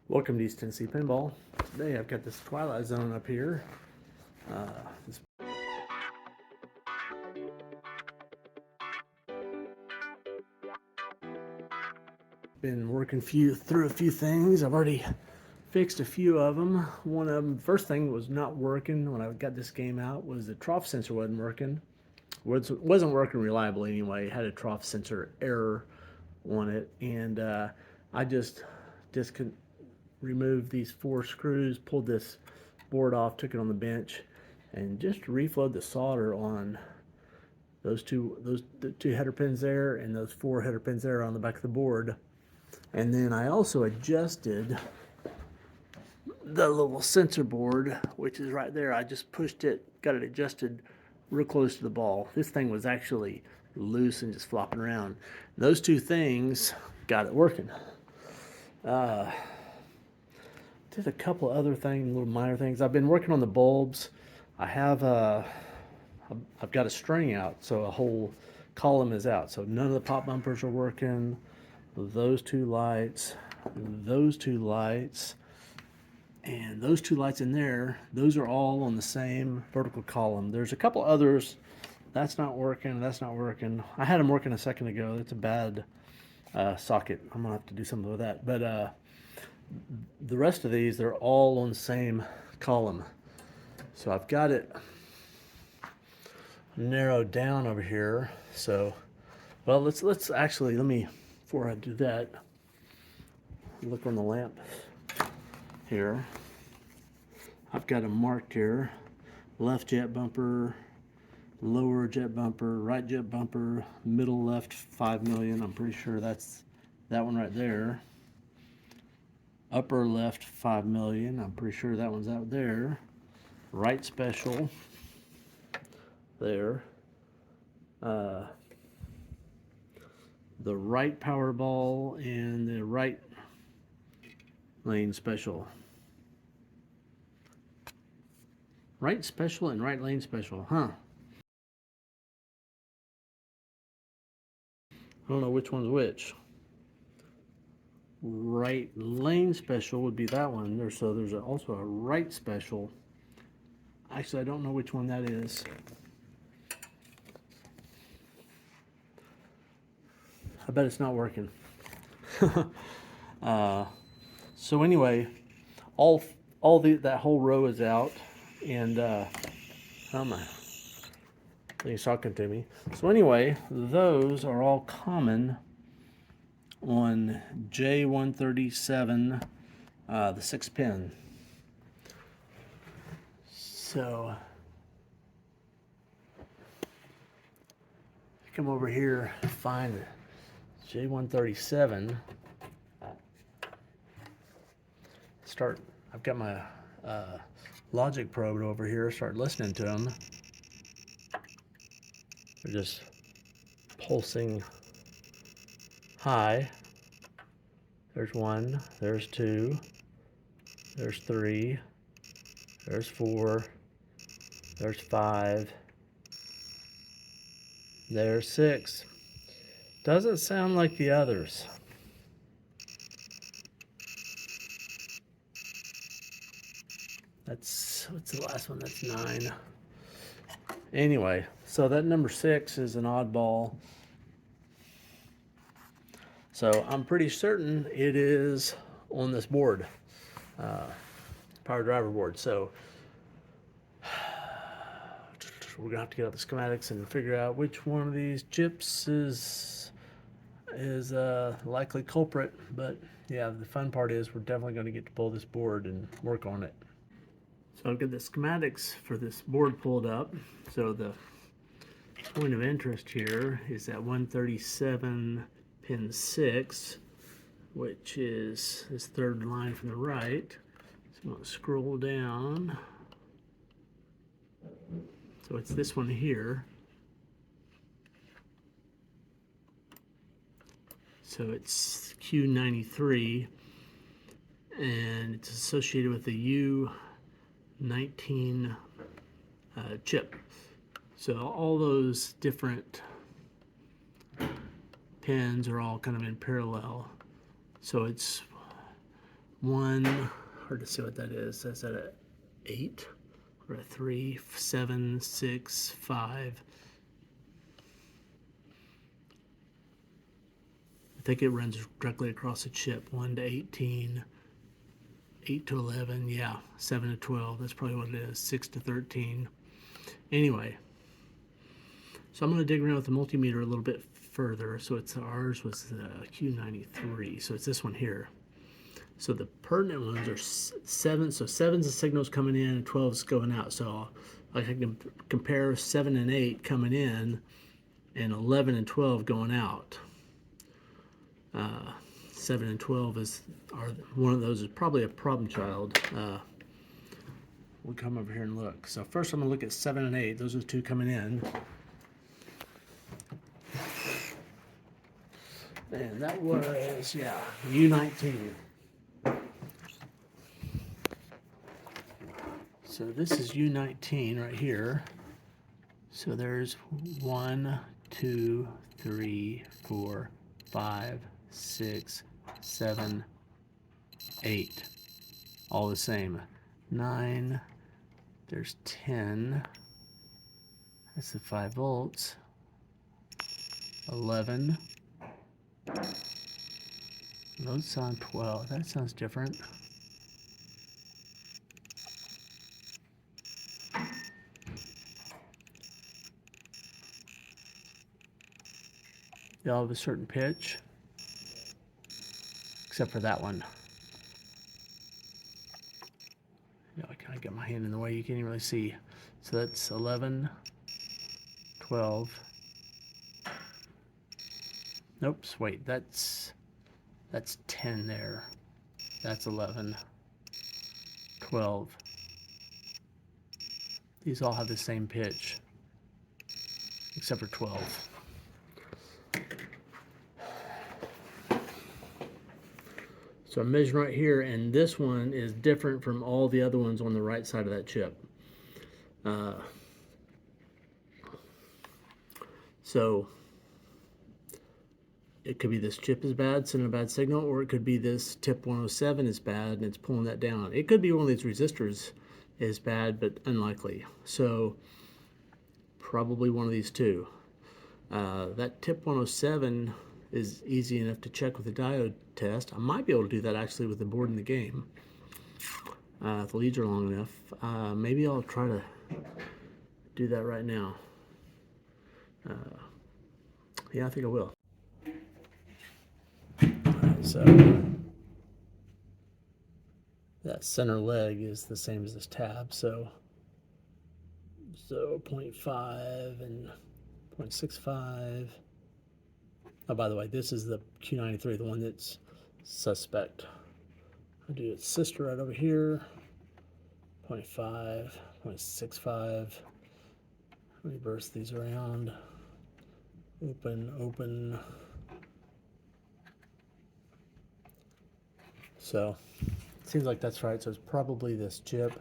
Welcome to East Tennessee Pinball. Today I've got this Twilight Zone up here. It's been working through a few things. I've already fixed a few of them. One of them, first thing was not working when I got this game out was the trough sensor wasn't working. Wasn't working reliably anyway. It had a trough sensor error on it, and I just removed these 4 screws, pulled this board off, took it on the bench, and just reflowed the solder on the two header pins there and those 4 header pins there on the back of the board. And then I also adjusted the little sensor board, which is right there. I just pushed it, got it adjusted real close to the ball. This thing was actually loose and just flopping around. Those 2 things got it working. Did a couple other things, little minor things. I've been working on the bulbs. I've got a string out, so a whole column is out. So none of the pop bumpers are working. Those 2 lights, those 2 lights, and those 2 lights in there, those are all on the same vertical column. There's a couple others. That's not working. That's not working. I had them working a second ago. That's a bad socket. I'm gonna have to do something with that. But the rest of these, they're all on the same column. So I've got it narrowed down over here. So, well, let's actually, before I do that, look on the lamp here. I've got them marked here: left jet bumper, lower jet bumper, right jet bumper, middle left 5 million. I'm pretty sure that's that one right there. Upper left 5 million. I'm pretty sure that one's out there. Right special there. The right power ball and the right lane special. Right special and right lane special, huh? I don't know which one's which. Right lane special would be that one. There's also a right special. Actually, I don't know which one that is. I bet it's not working. So anyway, that whole row is out, and oh my, he's talking to me. So anyway, those are all common on J137, the 6 pin. So come over here, find J137. I've got my logic probe over here. Start listening to them. They're just pulsing high. There's 1, there's 2, there's 3, there's 4, there's 5, there's 6. Doesn't sound like the others. What's the last one? That's 9. Anyway, so that number 6 is an oddball. So I'm pretty certain it is on this board, power driver board. So we're gonna have to get out the schematics and figure out which one of these chips is a likely culprit. But yeah, the fun part is we're definitely going to get to pull this board and work on it. So I've got the schematics for this board pulled up. So the point of interest here is that 137 pin 6, which is this 3rd line from the right. So I'm going to scroll down. So it's this one here. So it's Q93, and it's associated with the U19 chip. So all those different pins are all kind of in parallel. So it's 1, hard to see what that is. That's at a 8 or a 3, 7, 6, 5. I think it runs directly across the chip. 1 to 18, 8 to 11, yeah, 7 to 12. That's probably what it is. 6 to 13. Anyway, so I'm going to dig around with the multimeter a little bit further. So it's ours was the Q93. So it's this one here. So the pertinent ones are 7. So 7's the signals coming in and 12's going out. So I can compare 7 and 8 coming in and 11 and 12 going out. 7 and 12 are one of those is probably a problem child. We'll come over here and look. So first I'm going to look at 7 and 8. Those are the two coming in. And that was, yeah, U19. So this is U19 right here. So there's 1, 2, 3, 4, 5, 6, 7, 8. All the same. 9. There's 10. That's the 5 volts. 11. Those sound 12. That sounds different. They all have a certain pitch, except for that one. I kind of get my hand in the way, you can't even really see. So that's 11, 12. Oops, wait, that's 10 there. That's 11, 12. These all have the same pitch, except for 12. So I'm measuring right here, and this one is different from all the other ones on the right side of that chip. So it could be this chip is bad, sending a bad signal, or it could be this tip 107 is bad and it's pulling that down. It could be one of these resistors is bad, but unlikely. So probably one of these two. That tip 107 is easy enough to check with the diode test. I might be able to do that actually with the board in the game. If the leads are long enough. Maybe I'll try to do that right now. Yeah, I think I will. So that center leg is the same as this tab, so 0.5 and 0.65. Oh, by the way, this is the Q93, the one that's suspect. I'll do its sister right over here. 0.5, 0.65. Reverse these around. Open, open. So it seems like that's right. So it's probably this chip.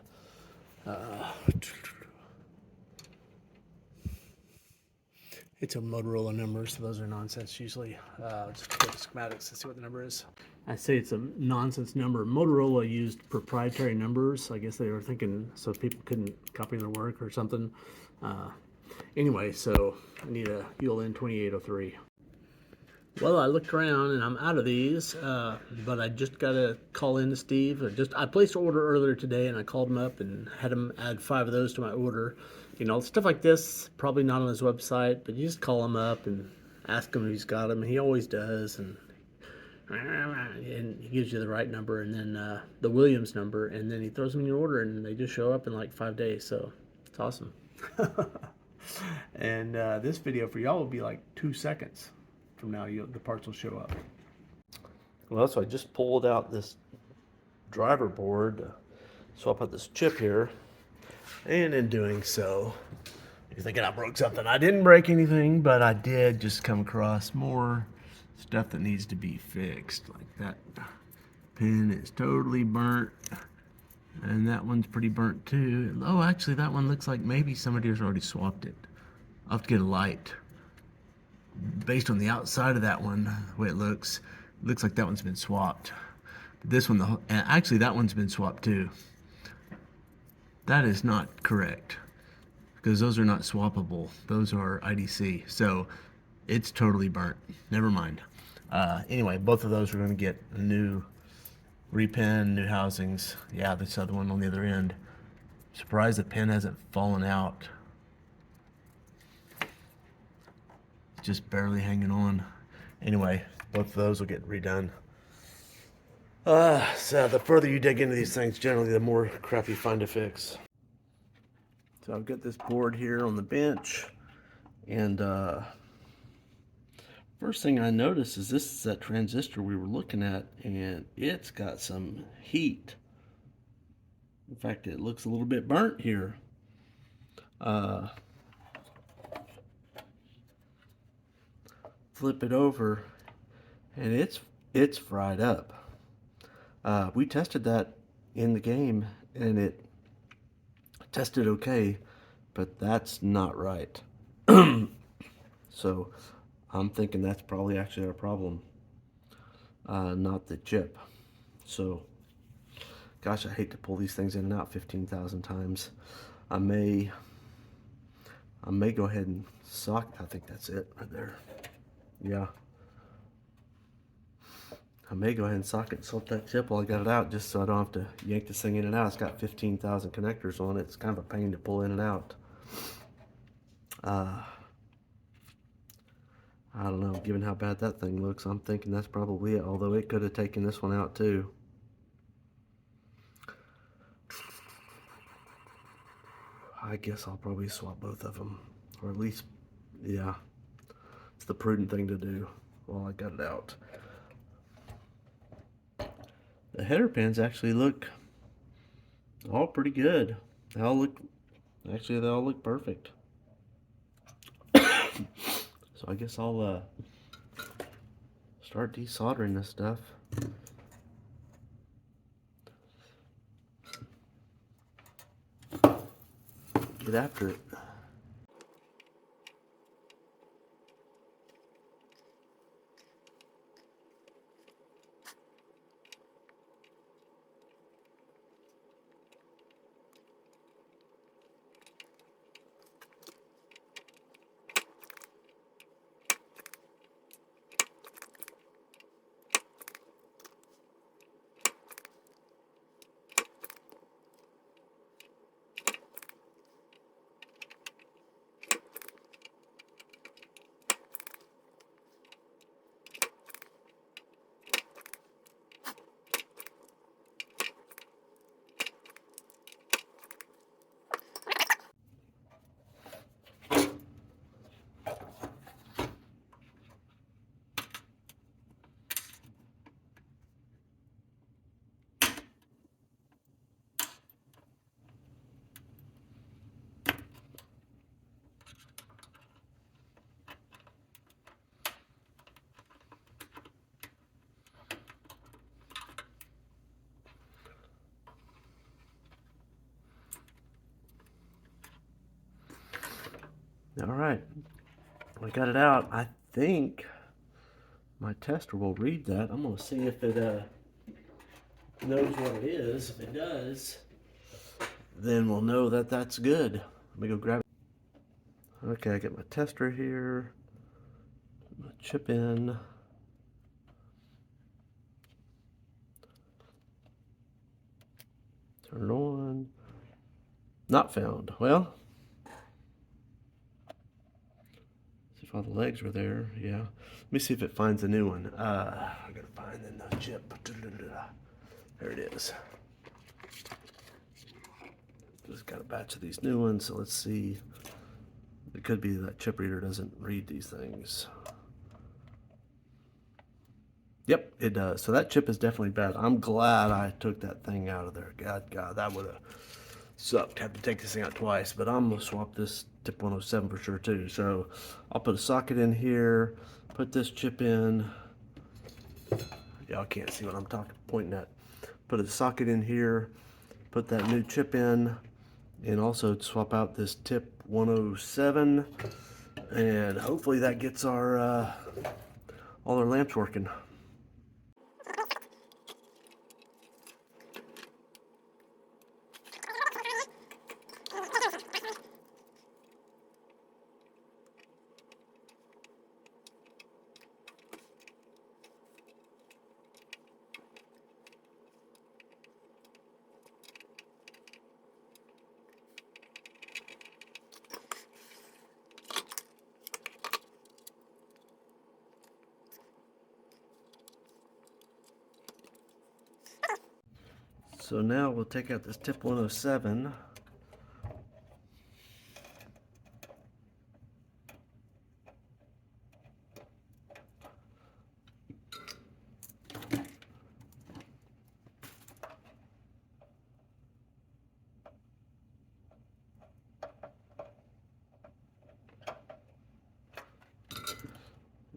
It's a Motorola number, so those are nonsense usually. Just go to schematics to see what the number is. I say it's a nonsense number. Motorola used proprietary numbers. I guess they were thinking so people couldn't copy their work or something. Anyway, so I need a ULN 2803. Well, I looked around and I'm out of these, but I just got to call in to Steve. I placed an order earlier today and I called him up and had him add 5 of those to my order. You know, stuff like this, probably not on his website, but you just call him up and ask him if he's got them. He always does, and he gives you the right number and then the Williams number, and then he throws them in your order and they just show up in like 5 days. So it's awesome. And this video for y'all will be like 2 seconds. From now, the parts will show up. Well, so I just pulled out this driver board, swap out this chip here, and in doing so, you're thinking I broke something. I didn't break anything, but I did just come across more stuff that needs to be fixed. Like that pin is totally burnt, and that one's pretty burnt too. Oh, actually, that one looks like maybe somebody has already swapped it. I'll have to get a light. Based on the outside of that one, the way it looks like that one's been swapped. This one, and actually that one's been swapped too. That is not correct, because those are not swappable. Those are IDC. So it's totally burnt. Never mind. Anyway, both of those are going to get a new repin, new housings. Yeah, this other one on the other end. Surprised the pin hasn't fallen out. Just barely hanging on. Anyway, both of those will get redone. So the further you dig into these things, generally the more crap you find to fix. So I've got this board here on the bench, and first thing I noticed is this is that transistor we were looking at, and it's got some heat. In fact, it looks a little bit burnt here. Flip it over, and it's fried up. We tested that in the game, and it tested okay, but that's not right. So I'm thinking that's probably actually our problem, not the chip. So, gosh, I hate to pull these things in and out 15,000 times. I may go ahead and sock. I think that's it right there. Yeah. I may go ahead and socket and swap that chip while I got it out, just so I don't have to yank this thing in and out. It's got 15,000 connectors on it. It's kind of a pain to pull in and out. I don't know, given how bad that thing looks, I'm thinking that's probably it, although it could have taken this one out too. I guess I'll probably swap both of them, or at least, yeah, it's the prudent thing to do while I got it out. The header pins actually look all pretty good. They all look perfect. So I guess I'll start desoldering this stuff. Get after it. All right, I got it out. I think my tester will read that. I'm gonna see if it knows what it is. If it does, then we'll know that that's good. Let me go grab it. Okay, I got my tester here. My chip in. Turn it on. Not found. Well, see if all the legs were there. Yeah. Let me see if it finds a new one. I gotta find the chip. There it is. Just got a batch of these new ones, so let's see. It could be that chip reader doesn't read these things. Yep, it does. So that chip is definitely bad. I'm glad I took that thing out of there. God, that would have sucked. Had to take this thing out twice, but I'm gonna swap this tip 107 for sure too. So I'll put a socket in here, put this chip in. Y'all can't see what I'm pointing at. Put a socket in here, put that new chip in, and also swap out this tip 107, and hopefully that gets our all our lamps working. So now we'll take out this tip 107.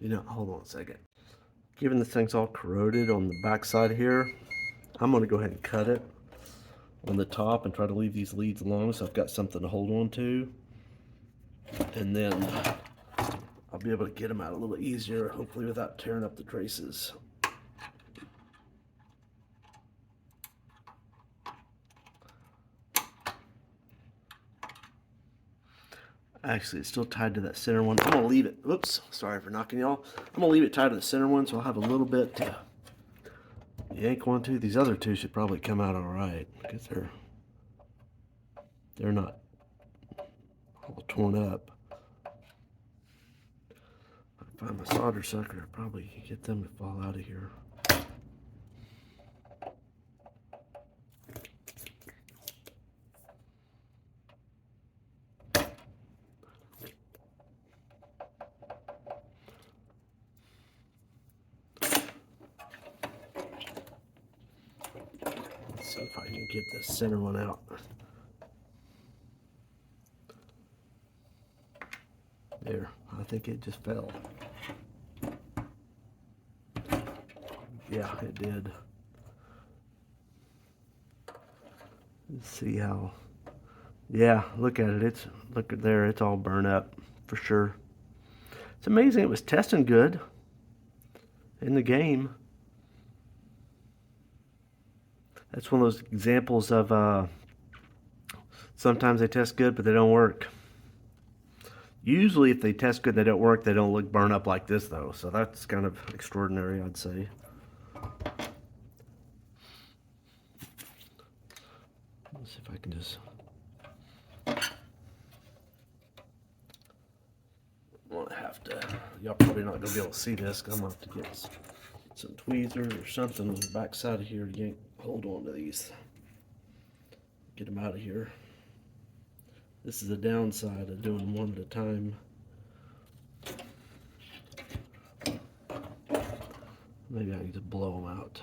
You know, hold on a second. Given this thing's all corroded on the back side here, I'm going to go ahead and cut it on the top and try to leave these leads long so I've got something to hold on to. And then I'll be able to get them out a little easier, hopefully without tearing up the traces. Actually, it's still tied to that center one. I'm going to leave it. Oops, sorry for knocking y'all. I'm going to leave it tied to the center one so I'll have a little bit to yank one to. These other two should probably come out all right because they're not all torn up. If I find my solder sucker, I'll probably get them to fall out of here. Let's see if I can get the center one out. There, I think it just fell. Yeah, it did. Let's see how. Yeah, look at it. Look at there. It's all burnt up for sure. It's amazing. It was testing good in the game. That's one of those examples of sometimes they test good, but they don't work. Usually, if they test good, they don't work. They don't look burnt up like this, though. So that's kind of extraordinary, I'd say. Let's see if I can just. I'm gonna have to. Y'all probably not gonna be able to see this, because I'm gonna have to get some tweezers or something on the back side of here to yank, hold on to these. Get them out of here. This is the downside of doing them one at a time. Maybe I can just blow them out.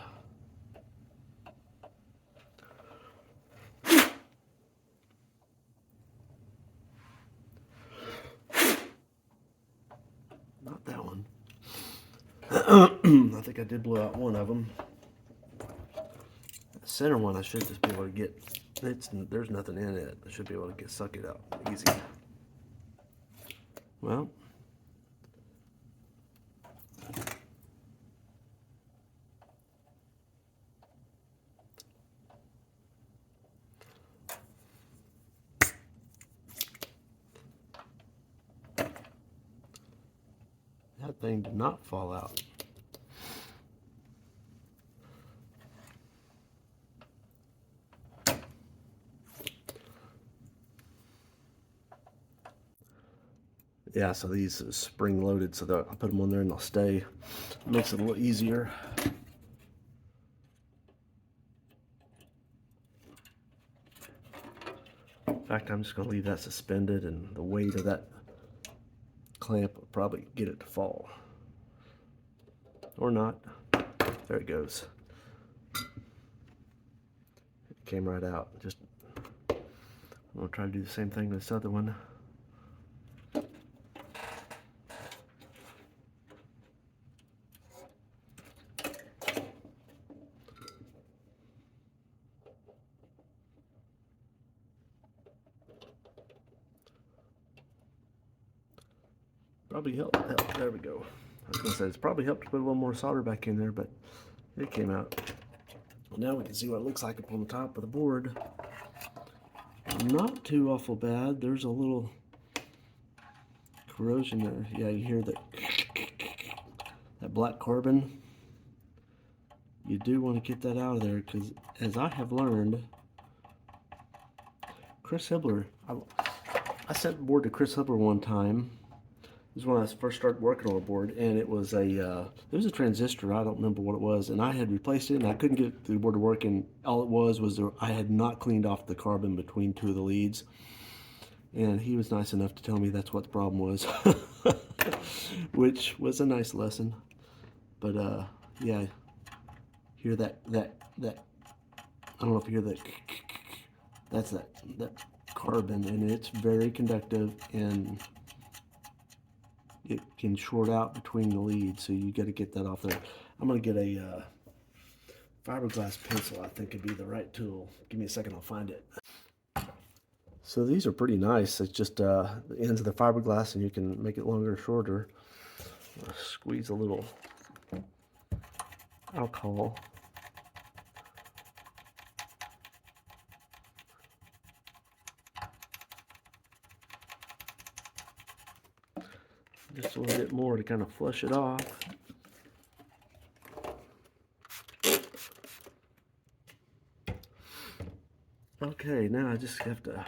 Not that one. I think I did blow out one of them. The center one I should just be able to get. There's nothing in it. I should be able to suck it out easy. Well, that thing did not fall out. Yeah, so these are spring loaded, so I'll put them on there and they'll stay. It makes it a little easier. In fact, I'm just going to leave that suspended, and the weight of that clamp will probably get it to fall. Or not. There it goes. It came right out. I'm going to try to do the same thing with this other one. Probably helped. There we go. I was going to say it's probably helped to put a little more solder back in there, but it came out. Well, now we can see what it looks like up on the top of the board. Not too awful bad. There's a little corrosion there. Yeah, you hear that black carbon. You do want to get that out of there, because as I have learned, Chris Hibbler, I sent the board to Chris Hibbler one time, This is when I first started working on a board, and it was a transistor. I don't remember what it was, and I had replaced it, and I couldn't get the board to work. And all it was I had not cleaned off the carbon between two of the leads, and he was nice enough to tell me that's what the problem was, which was a nice lesson. But yeah, hear that I don't know if you hear that. That's that carbon, and it's very conductive, and it can short out between the leads, so you got to get that off there. I'm gonna get a fiberglass pencil. I think would be the right tool. Give me a second, I'll find it. So these are pretty nice. It's just the ends of the fiberglass, and you can make it longer or shorter. Squeeze a little alcohol. Just a little bit more to kind of flush it off. Okay, now I just have to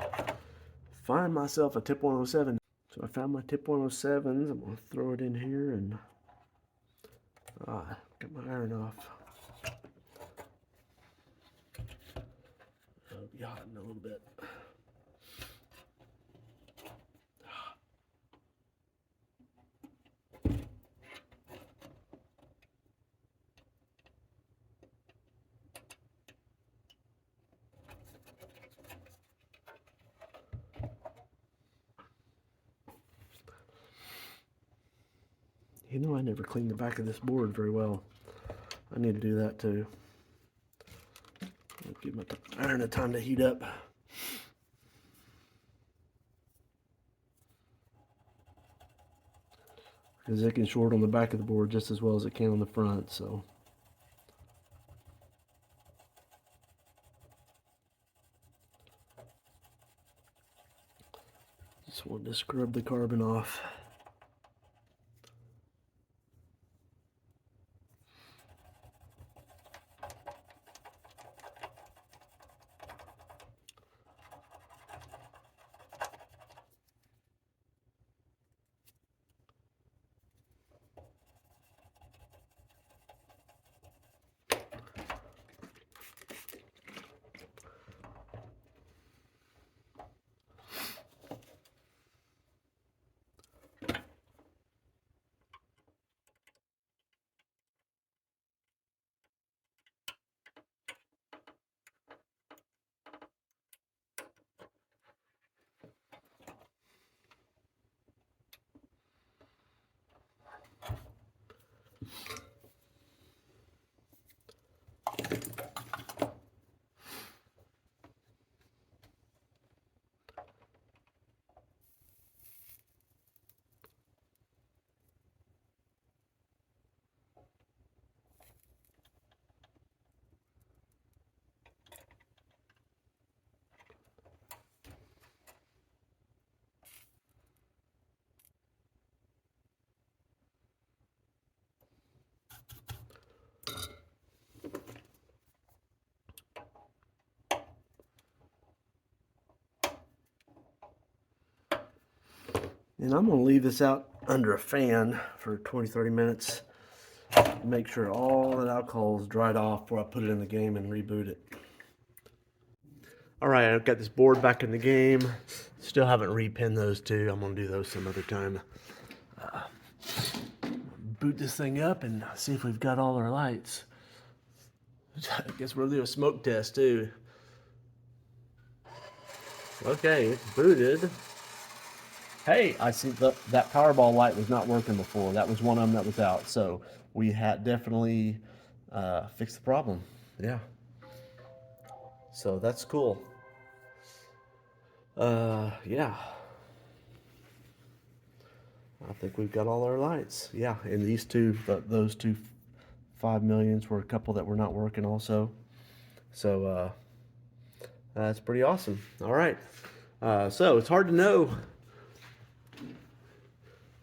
find myself a tip 107. So I found my tip 107s. I'm going to throw it in here and get my iron off. It'll be hot in a little bit. You know, I never cleaned the back of this board very well. I need to do that too. I'll give my iron a time to heat up. Because it can short on the back of the board just as well as it can on the front, so. Just wanted to scrub the carbon off. And I'm going to leave this out under a fan for 20-30 minutes. Make sure all that alcohol is dried off before I put it in the game and reboot it. Alright, I've got this board back in the game. Still haven't repinned those two. I'm going to do those some other time. Boot this thing up and see if we've got all our lights. I guess we'll do a smoke test too. Okay, it's booted. Hey, I see that Powerball light was not working before. That was one of them that was out. So we had definitely fixed the problem. Yeah. So that's cool. Yeah. I think we've got all our lights. Yeah, and these two, those two 5 millions were a couple that were not working also. So that's pretty awesome. All right. So it's hard to know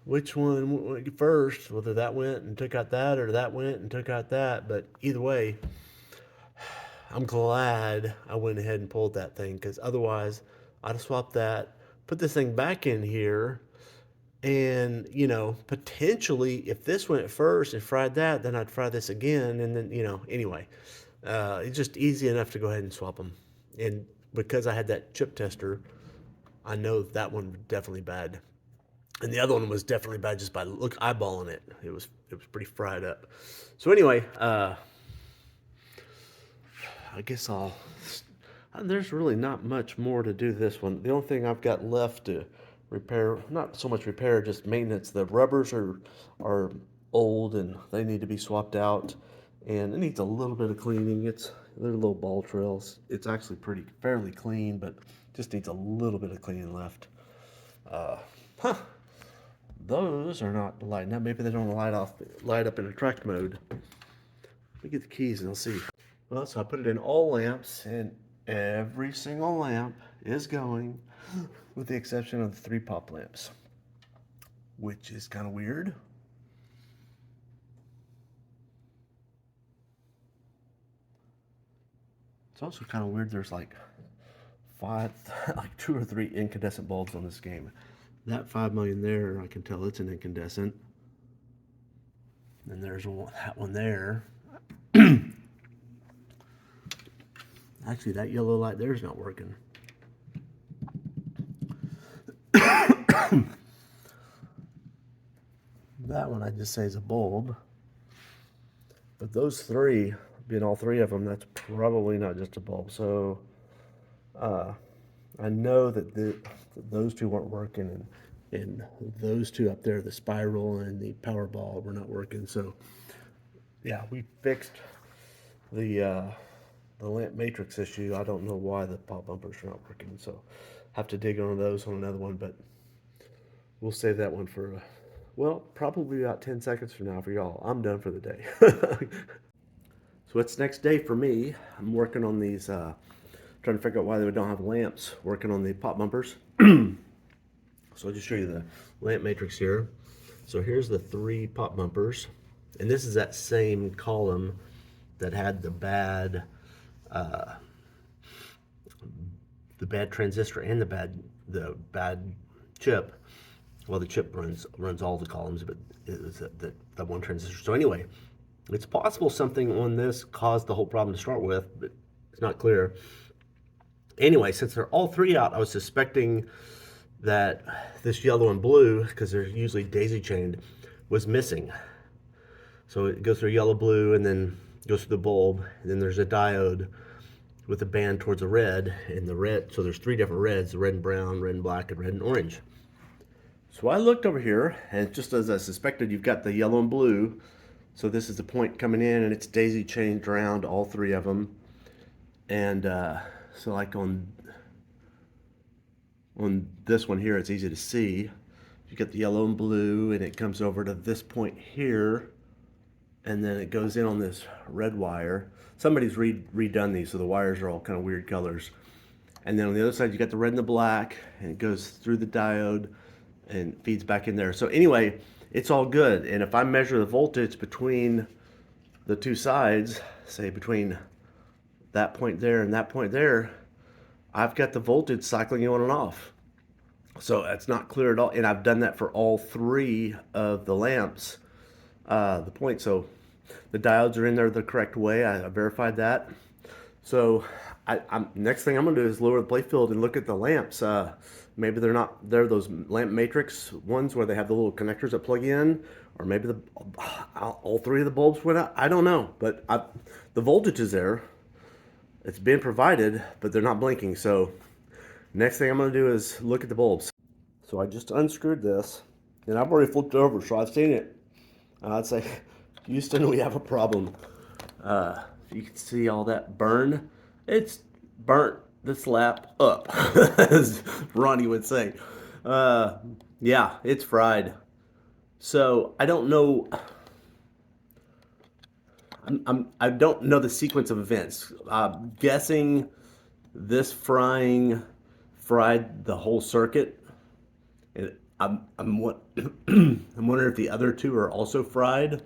which one went first, whether that went and took out that or that went and took out that. But either way, I'm glad I went ahead and pulled that thing, because otherwise I'd have swapped that, put this thing back in here, And, you know, potentially if this went first and fried that, then I'd fry this again. And then, you know, anyway, it's just easy enough to go ahead and swap them. And because I had that chip tester, I know that one was definitely bad. And the other one was definitely bad just by eyeballing it. It was pretty fried up. So anyway, I guess there's really not much more to do this one. The only thing I've got left to repair, not so much repair, just maintenance. The rubbers are old and they need to be swapped out, and it needs a little bit of cleaning. They're little ball trails. It's actually fairly clean, but just needs a little bit of cleaning left. Those are not lighting up. Maybe they don't light up in attract mode. Let me get the keys and I'll see. Well, so I put it in all lamps, and every single lamp is going, with the exception of the 3 pop lamps, which is kind of weird. It's also kind of weird. There's like 2 or 3 incandescent bulbs on this game. That 5 million there, I can tell it's an incandescent. And there's that one there. Actually, that yellow light there is not working. That one I just say is a bulb. But those 3, being all 3 of them, that's probably not just a bulb. So I know that those 2 weren't working, and those 2 up there, the spiral and the power ball, were not working. So yeah, we fixed the lamp matrix issue. I don't know why the pop bumpers are not working, so have to dig on those on another one, but we'll save that one for well, probably about 10 seconds from now for y'all. I'm done for the day. So it's next day for me. I'm working on these, trying to figure out why they don't have lamps, working on the pop bumpers. So I'll just show you the lamp matrix here. So here's the 3 pop bumpers, and this is that same column that had the bad transistor and the bad chip. Well, the chip runs all the columns, but it was that one transistor. So anyway, it's possible something on this caused the whole problem to start with, but it's not clear. Anyway, since they're all 3 out, I was suspecting that this yellow and blue, because they're usually daisy chained, was missing. So it goes through yellow, blue, and then goes through the bulb, and then there's a diode with a band towards the red, and the red, so there's 3 different reds: the red and brown, red and black, and red and orange. So I looked over here, and just as I suspected, you've got the yellow and blue. So this is the point coming in, and it's daisy chained around all 3 of them. And so like on this one here, it's easy to see. You get the yellow and blue, and it comes over to this point here, and then it goes in on this red wire. Somebody's redone these, so the wires are all kind of weird colors. And then on the other side, you got the red and the black, and it goes through the diode and feeds back in there. So anyway, it's all good. And if I measure the voltage between the 2 sides, say between that point there and that point there, I've got the voltage cycling on and off. So that's not clear at all. And I've done that for all 3 of the lamps, the point. So the diodes are in there the correct way. I verified that. So next thing I'm gonna do is lower the playfield and look at the lamps. Maybe they're those lamp matrix ones where they have the little connectors that plug in, or maybe all 3 of the bulbs went out. I don't know, but the voltage is there. It's been provided, but they're not blinking. So next thing I'm gonna do is look at the bulbs. So I just unscrewed this, and I've already flipped it over, so I've seen it. I'd say, Houston, we have a problem. You can see all that burn. It's burnt the slap up, as Ronnie would say. Yeah, it's fried. So I don't know. I don't know the sequence of events. I'm guessing this frying fried the whole circuit. And I'm wondering if the other 2 are also fried.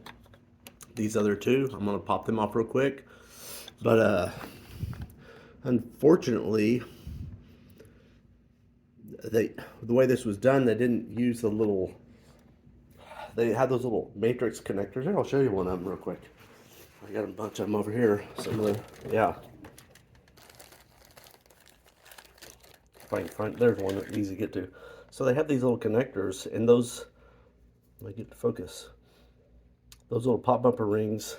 These other 2, I'm gonna pop them off real quick. But unfortunately, the way this was done, they didn't use the little they have those little matrix connectors. Here, I'll show you one of them real quick. I got a bunch of them over here. Some of the, yeah. If I can find, there's one that's easy to get to. So they have these little connectors, and those, let me get to focus. Those little pop bumper rings,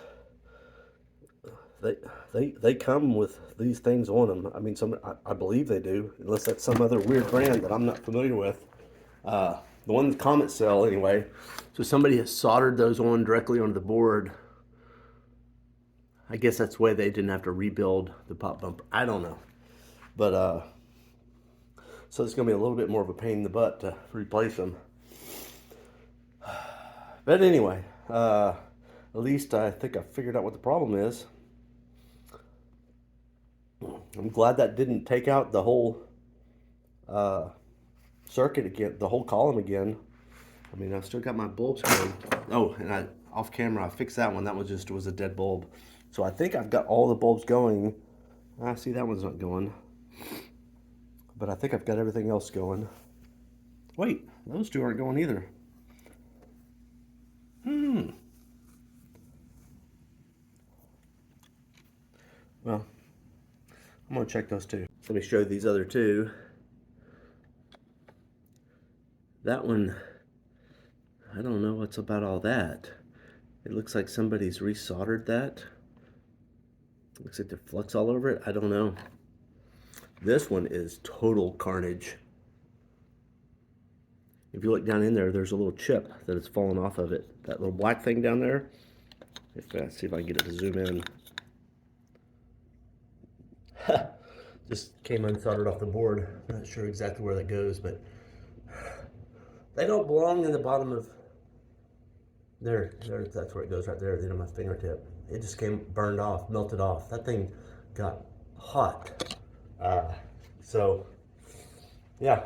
they come with these things on them. I mean, I believe they do, unless that's some other weird brand that I'm not familiar with. The one comment sell anyway. So somebody has soldered those on directly onto the board. I guess that's the way they didn't have to rebuild the pop bumper. I don't know, but so it's gonna be a little bit more of a pain in the butt to replace them. But anyway, at least I think I figured out what the problem is. I'm glad that didn't take out the whole circuit again, the whole column again. I mean, I've still got my bulbs going. Oh, and off camera, I fixed that one. That was a dead bulb. So I think I've got all the bulbs going. I see that one's not going. But I think I've got everything else going. Wait, those two aren't going either. Well, I'm gonna check those two. Let me show you these other two. That one, I don't know what's about all that. It looks like somebody's resoldered that. Looks like there's flux all over it. I don't know. This one is total carnage. If you look down in there, there's a little chip that has fallen off of it. That little black thing down there. Let's see if I can get it to zoom in. Just came unsoldered off the board. Not sure exactly where that goes, but they don't belong in the bottom of there. That's where it goes, right there at the end of my fingertip. It just came burned off, melted off. That thing got hot. So yeah,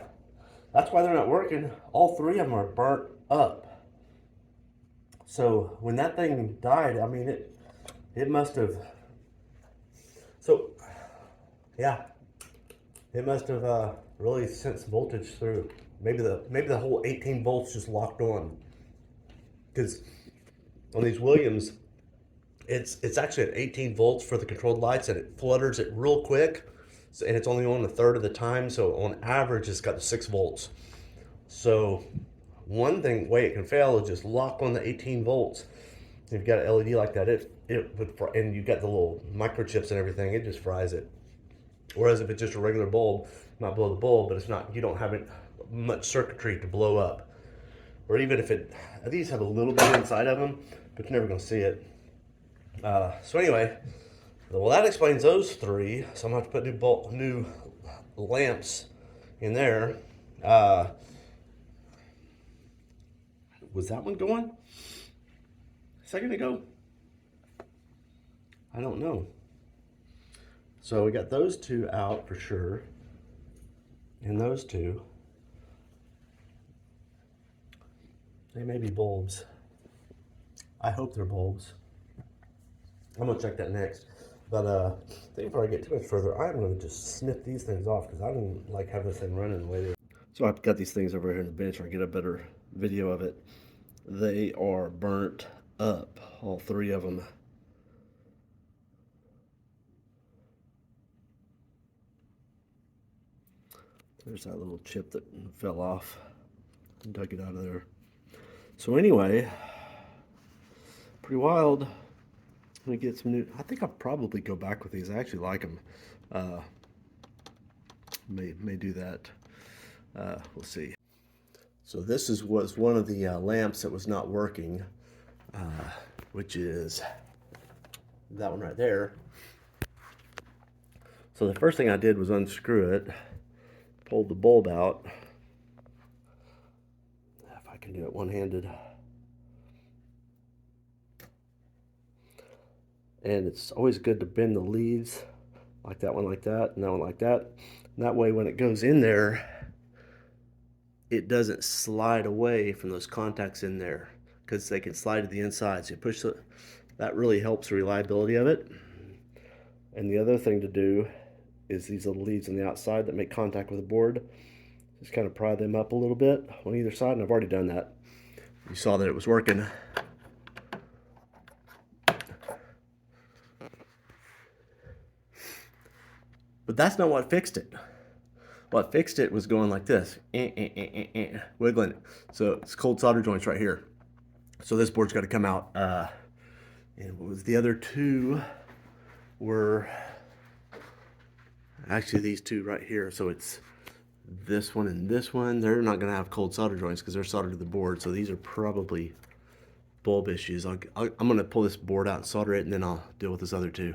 that's why they're not working. All three of them are burnt up. So when that thing died, I mean, it must have. So yeah, it must have really sent some voltage through. Maybe the whole 18 volts just locked on. Because on these Williams, it's actually at 18 volts for the controlled lights, and it flutters it real quick. So, and it's only on a third of the time. So on average, it's got the 6 volts. So one way it can fail is just lock on the 18 volts. If you've got an LED like that, it would, and you've got the little microchips and everything, it just fries it. Whereas if it's just a regular bulb, it might blow the bulb, but it's not. You don't have much circuitry to blow up. Or even if these have a little bit inside of them, but you're never going to see it. So anyway, well, that explains those three. So I'm going to have to put new lamps in there. Was that one going a second ago? I don't know. So we got those two out for sure. And those two. They may be bulbs. I hope they're bulbs. I'm gonna check that next. But I think before I get too much further, I'm gonna just snip these things off because I don't like have this thing running the way they. So I've got these things over here on the bench where I get a better video of it. They are burnt up, all three of them. There's that little chip that fell off. I dug it out of there. So anyway, pretty wild. I'm gonna get some new. I think I'll probably go back with these. I actually like them. May do that. We'll see. So this was one of the lamps that was not working, which is that one right there. So the first thing I did was unscrew it, pulled the bulb out. If I can do it one-handed. And it's always good to bend the leads like that one like that, and that one like that. And that way when it goes in there, it doesn't slide away from those contacts in there because they can slide to the inside. So you push that really helps the reliability of it. And the other thing to do is these little leads on the outside that make contact with the board. Just kind of pry them up a little bit on either side, and I've already done that. you saw that it was working. But that's not what fixed it. What fixed it was going like this, wiggling it. So it's cold solder joints right here. So this board's got to come out. And what was the other two were actually these two right here. So it's this one and this one. They're not going to have cold solder joints because they're soldered to the board. So these are probably bulb issues. I'm going to pull this board out and solder it, and then I'll deal with this other two.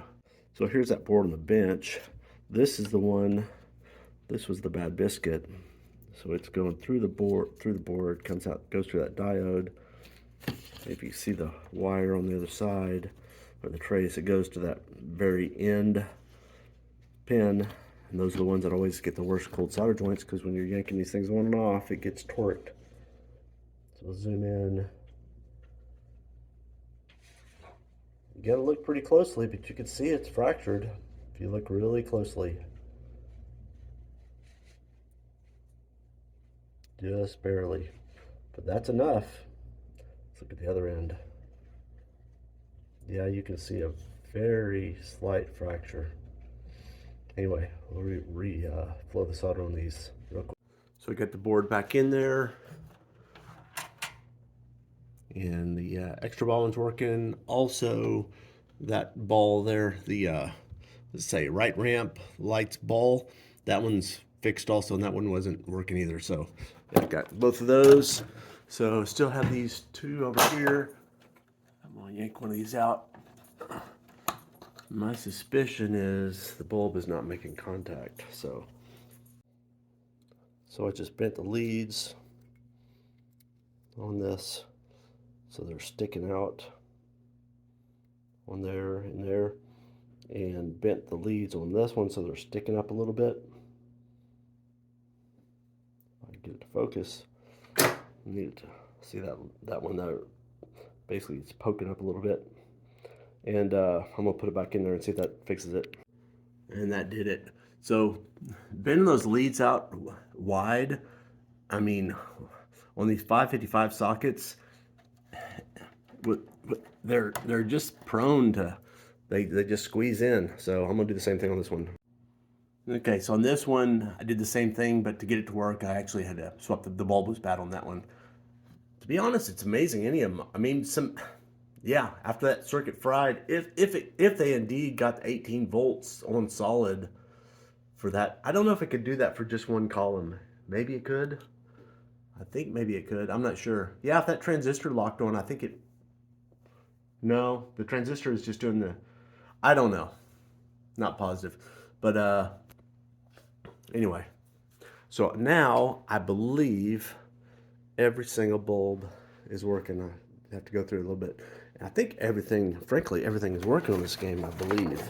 So here's that board on the bench. This is the one. This was the bad biscuit. So it's going through the board, comes out, goes through that diode. If you see the wire on the other side, or the trace, it goes to that very end pin. And those are the ones that always get the worst cold solder joints, because when you're yanking these things on and off, it gets torqued. So we'll zoom in. You gotta look pretty closely, but you can see it's fractured if you look really closely. Just barely, but that's enough. Let's look at the other end. Yeah, you can see a very slight fracture. Anyway, we'll flow the solder on these real quick. So we got the board back in there, and the extra ball one's working. Also, that ball there, the let's say right ramp lights ball, that one's fixed also, and that one wasn't working either. So I've got both of those. So still have these two over here. I'm gonna yank one of these out. My suspicion is the bulb is not making contact. So I just bent the leads on this, so they're sticking out on there and there, and bent the leads on this one so they're sticking up a little bit. If I can get it to focus. I need to see that one there. Basically, it's poking up a little bit. And I'm gonna put it back in there and see if that fixes it. And that did it. So bending those leads out wide, I mean, on these 555 sockets, they're just prone to, they just squeeze in. So I'm gonna do the same thing on this one. Okay, so on this one, I did the same thing, but to get it to work, I actually had to swap the bulb was bad on that one. To be honest, it's amazing. Any of them, I mean, yeah, after that circuit fried, if they indeed got the 18 volts on solid for that, I don't know if it could do that for just one column. Maybe it could. I think maybe it could. I'm not sure. Yeah, if that transistor locked on, I think it. No, the transistor is just doing the. I don't know. Not positive, but anyway. So now I believe every single bulb is working. I have to go through it a little bit. I think everything, frankly, everything is working on this game, I believe.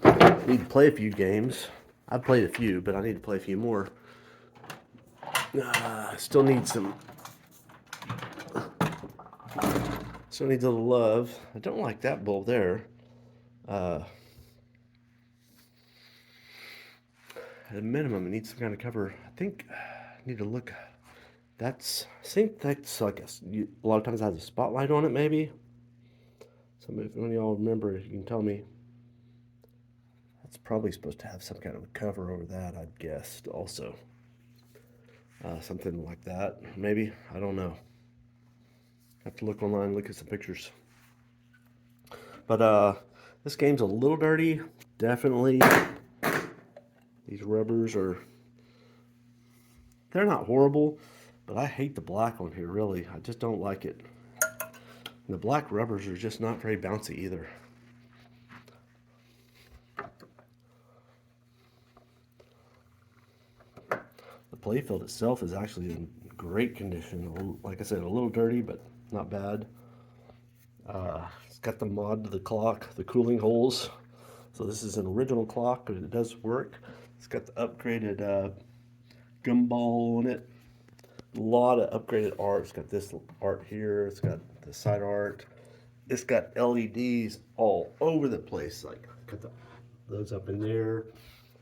I need to play a few games. I've played a few, but I need to play a few more. Still need some. Still needs a little love. I don't like that bulb there. At a minimum, it needs some kind of cover. I think I need to look. I think that's like a lot of times it has a spotlight on it, maybe. So if one of y'all remember, you can tell me. That's probably supposed to have some kind of a cover over that, I'd guess, also. Something like that, maybe. I don't know. Have to look online, look at some pictures. But this game's a little dirty, definitely. These rubbers they're not horrible, but I hate the black on here, really. I just don't like it. And the black rubbers are just not very bouncy either. The playfield itself is actually in great condition. Like I said, a little dirty, but not bad. It's got the mod to the clock, the cooling holes. So this is an original clock, but it does work. It's got the upgraded gumball on it. A lot of upgraded art. It's got this art here. It's got the side art. It's got LEDs all over the place. Like, got those up in there.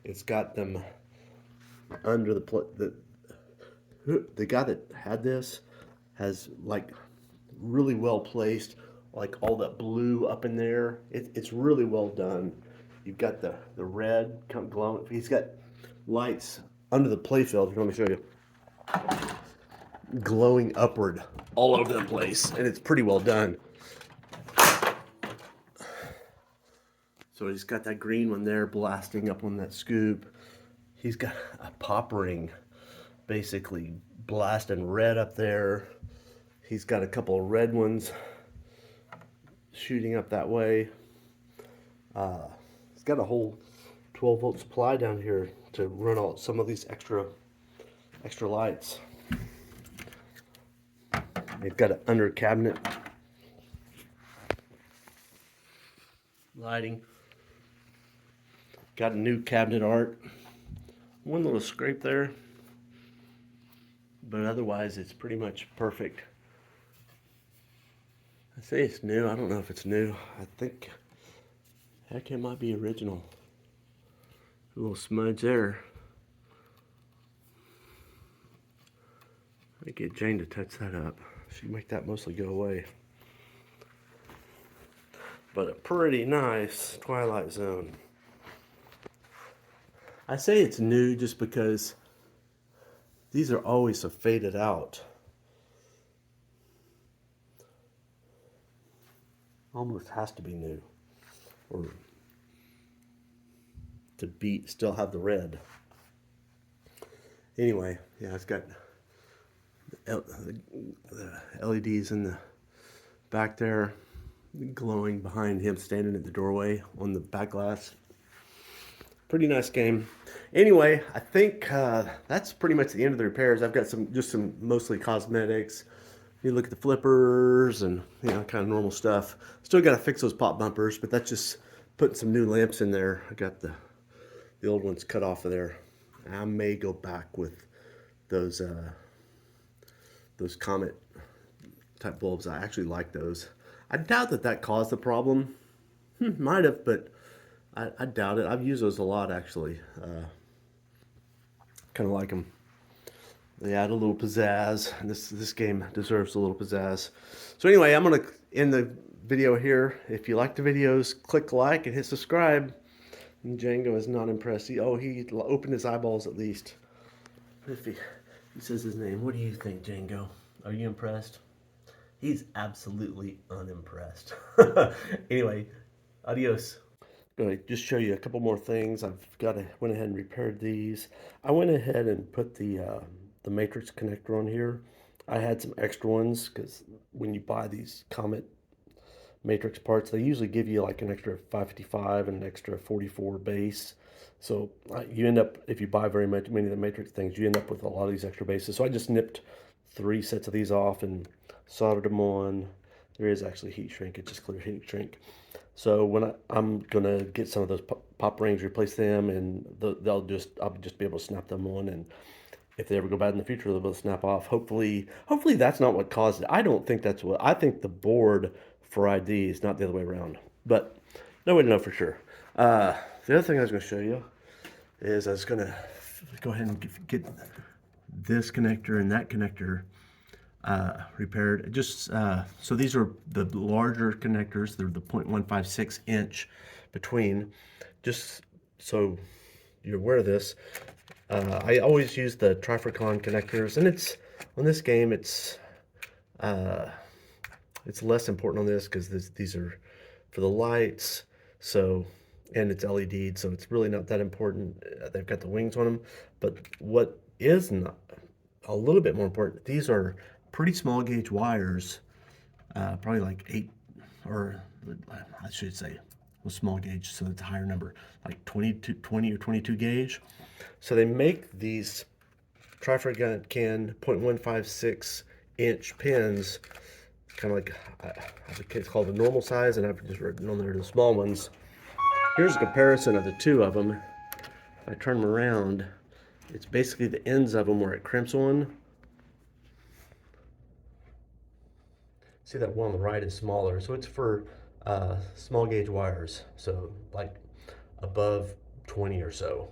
It's got them under the guy that had this has like really well placed, like all that blue up in there. It's really well done. You've got the red come glowing. He's got lights under the playfield. Let me show you. Glowing upward all over the place, and it's pretty well done. So he's got that green one there blasting up on that scoop. He's got a pop ring basically blasting red up there. He's got a couple of red ones shooting up that way. He's got a whole 12-volt supply down here to run out some of these extra lights. They've got an under cabinet lighting. Got a new cabinet art. One little scrape there, but otherwise it's pretty much perfect. I say it's new. I don't know if it's new. I think, heck, it might be original. A little smudge there. I get Jane to touch that up. She'd make that mostly go away. But a pretty nice Twilight Zone. I say it's new just because these are always so faded out. Almost has to be new, or to beat, still have the red. Anyway, yeah, it's got the LEDs in the back there, glowing behind him standing at the doorway on the back glass. Pretty nice game. Anyway, I think that's pretty much the end of the repairs. I've got some mostly cosmetics. You look at the flippers and, you know, kind of normal stuff. Still got to fix those pop bumpers, but that's just putting some new lamps in there. I got the old ones cut off of there. I may go back with those Comet type bulbs. I actually like those. I doubt that caused the problem. Might have, but I doubt it. I've used those a lot, actually. Kind of like them. They add a little pizzazz, and this game deserves a little pizzazz. So anyway, I'm going to end the video here. If you like the videos, click like and hit subscribe. And Django is not impressed. He opened his eyeballs at least. If he says his name, what do you think, Django? Are you impressed? He's absolutely unimpressed. Anyway, adios. Going to just show you a couple more things. Went ahead and repaired these. I went ahead and put the matrix connector on here. I had some extra ones because when you buy these Comet matrix parts, they usually give you like an extra 555 and an extra 44 base. So you end up, if you buy many of the matrix things, you end up with a lot of these extra bases. So I just nipped 3 sets of these off and soldered them on. There is actually heat shrink. It's just clear heat shrink. So when I'm gonna get some of those pop rings, replace them, and I'll just be able to snap them on. And if they ever go bad in the future, they'll be able to snap off. Hopefully that's not what caused it. I don't think that's what. I think the board for ID is not the other way around. But no way to know for sure. The other thing I was going to show you is I was going to go ahead and get this connector and that connector repaired. Just so these are the larger connectors. They're the 0.156 inch between. Just so you're aware of this. I always use the Trifricon connectors, and it's on this game. It's less important on this because these are for the lights. So, and it's LED, so it's really not that important. They've got the wings on them, but what is not a little bit more important, these are pretty small gauge wires, probably like 8, or I should say, well, small gauge, so it's a higher number, like 20 or 22 gauge. So they make these Trifricon 0.156 inch pins, kind of like, it's called the normal size, and I've just written on there the small ones. Here's a comparison of the two of them. If I turn them around, it's basically the ends of them where it crimps on. See, that one on the right is smaller, so it's for small gauge wires, so like above 20 or so.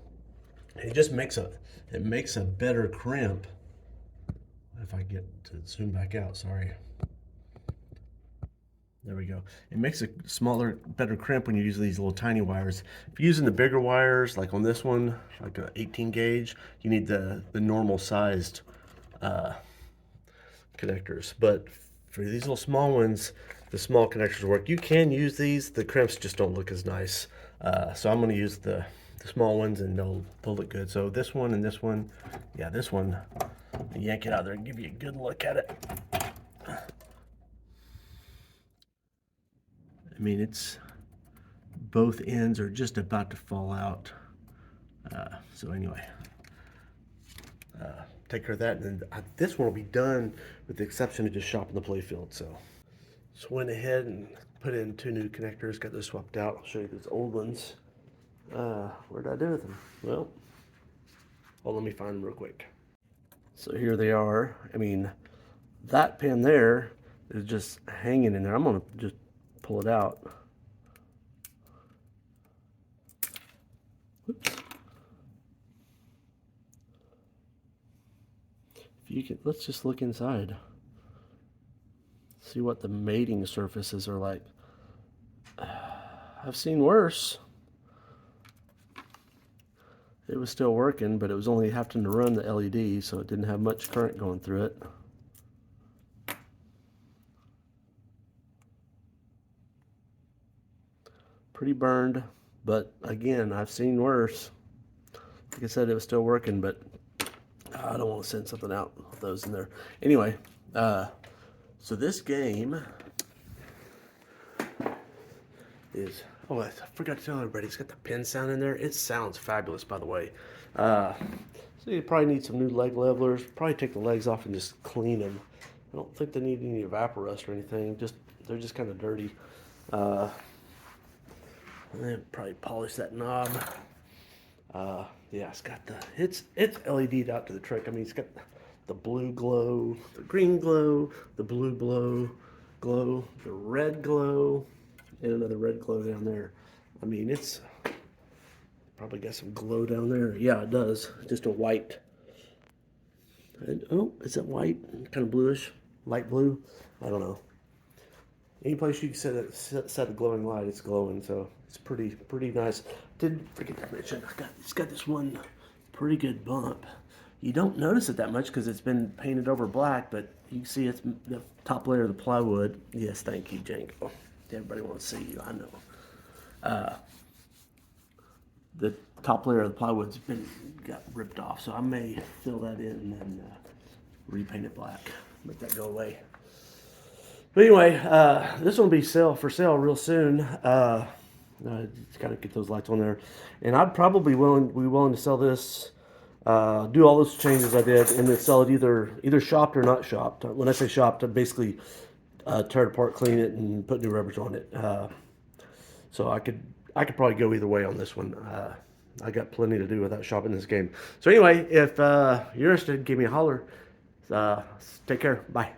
It just makes a better crimp. If I get to zoom back out, sorry. There we go. It makes a smaller, better crimp when you use these little tiny wires. If you're using the bigger wires, like on this one, like an 18 gauge, you need the normal sized connectors. But for these little small ones, the small connectors work. You can use these, the crimps just don't look as nice. So I'm going to use the small ones, and they'll look good. So this one and this one, yeah, this one, yank it out there and give you a good look at it. I mean, it's both ends are just about to fall out. So anyway, take care of that, and then this one will be done with the exception of just shopping the playfield. So went ahead and put in 2 new connectors, got those swapped out. I'll show you those old ones. What did I do with them? Well, let me find them real quick. So here they are. I mean, that pin there is just hanging in there. I'm gonna just pull it out. Oops. If you can, let's just look inside. See what the mating surfaces are like. I've seen worse. It was still working, but it was only having to run the LED, so it didn't have much current going through it. Pretty burned, but again, I've seen worse. Like I said, it was still working, but I don't want to send something out with those in there. Anyway, so this game is, oh, I forgot to tell everybody, it's got the pin sound in there. It sounds fabulous, by the way. So you probably need some new leg levelers. Probably take the legs off and just clean them. I don't think they need any evaporust or anything. They're just kind of dirty. And then probably polish that knob. Yeah, it's got it's LED'd out to the trick. I mean, it's got the blue glow, the green glow, the blue glow, the red glow, and another red glow down there. I mean, it's probably got some glow down there. Yeah, it does. Just a white. And, oh, is it white? Kind of bluish, light blue. I don't know. Any place you can set a glowing light, it's glowing, so it's pretty nice. Didn't forget to mention, it's got this one pretty good bump. You don't notice it that much because it's been painted over black, but you can see it's the top layer of the plywood. Yes, thank you, Janko. Everybody wants to see you, I know. The top layer of the plywood's got ripped off, so I may fill that in and repaint it black, make that go away. But anyway, this one will be for sale real soon. Just gotta get those lights on there, and I'd probably be willing to sell this. Do all those changes I did, and then sell it either shopped or not shopped. When I say shopped, I basically tear it apart, clean it, and put new rubbers on it. So I could probably go either way on this one. I got plenty to do without shopping this game. So anyway, if you're interested, give me a holler. Take care. Bye.